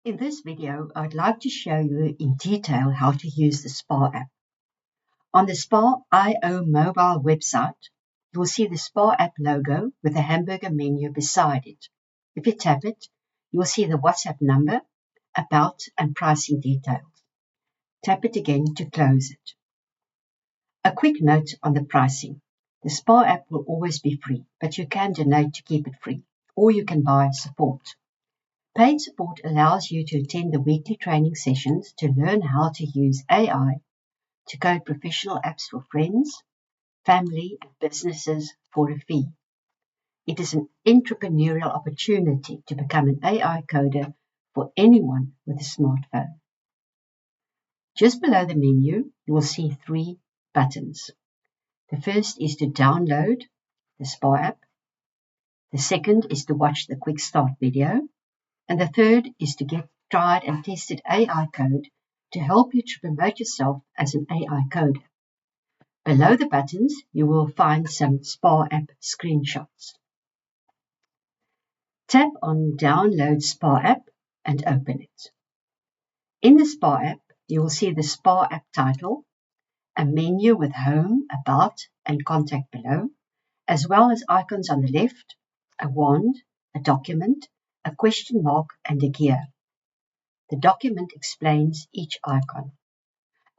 In this video, I'd like to show you in detail how to use the SpahApp. On the SpahIO mobile website, you will see the SpahApp logo with a hamburger menu beside it. If you tap it, you will see the WhatsApp number, about and pricing details. Tap it again to close it. A quick note on the pricing. The SpahApp will always be free, but you can donate to keep it free, or you can buy support. Paid support allows you to attend the weekly training sessions to learn how to use AI to code professional apps for friends, family, and businesses for a fee. It is an entrepreneurial opportunity to become an AI coder for anyone with a smartphone. Just below the menu, you will see three buttons. The first is to download the SpahApp. The second is to watch the QuickStart video. And the third is to get tried and tested AI code to help you to promote yourself as an AI coder. Below the buttons, you will find some SpahApp screenshots. Tap on Download SpahApp and open it. In the SpahApp, you will see the SpahApp title, a menu with Home, About, and Contact below, as well as icons on the left, a wand, a document, a question mark, and a gear. The document explains each icon.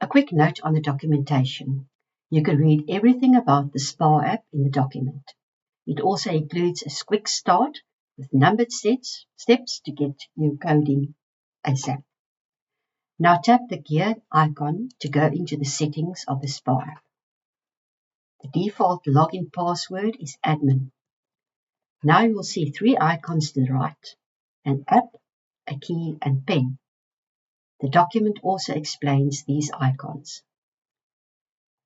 A quick note on the documentation. You can read everything about the SpahApp in the document. It also includes a quick start with numbered steps to get you coding ASAP. Now tap the gear icon to go into the settings of the SpahApp. The default login password is admin. Now you will see three icons to the right, an app, a key, and pen. The document also explains these icons.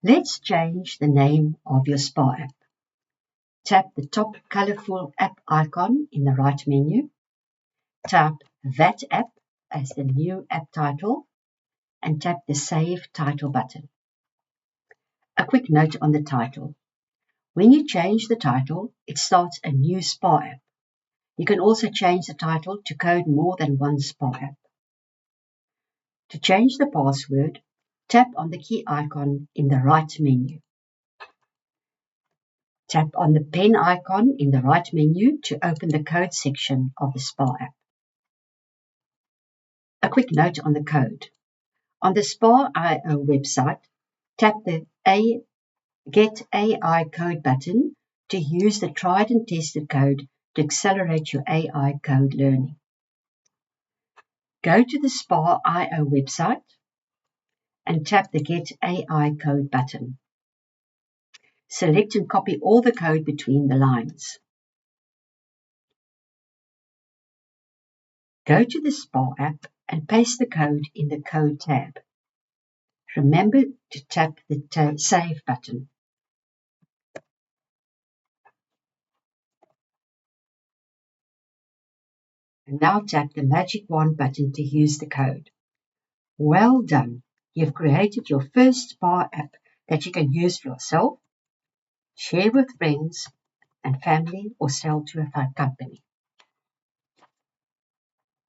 Let's change the name of your SpahApp. Tap the top colorful app icon in the right menu. Type that app as the new app title and tap the Save Title button. A quick note on the title. When you change the title, it starts a new SpahApp. You can also change the title to code more than one SpahApp. To change the password, tap on the key icon in the right menu. Tap on the pen icon in the right menu to open the code section of the SpahApp. A quick note on the code. On the SpahIO website, tap the Get AI Code button to use the tried and tested code to accelerate your AI code learning. Go to the SpahIO website and tap the Get AI Code button. Select and copy all the code between the lines. Go to the SpahApp and paste the code in the Code tab. Remember to tap the Save button. And now tap the Magic Wand button to use the code. Well done! You've created your first SpahApp that you can use for yourself, share with friends and family, or sell to a company.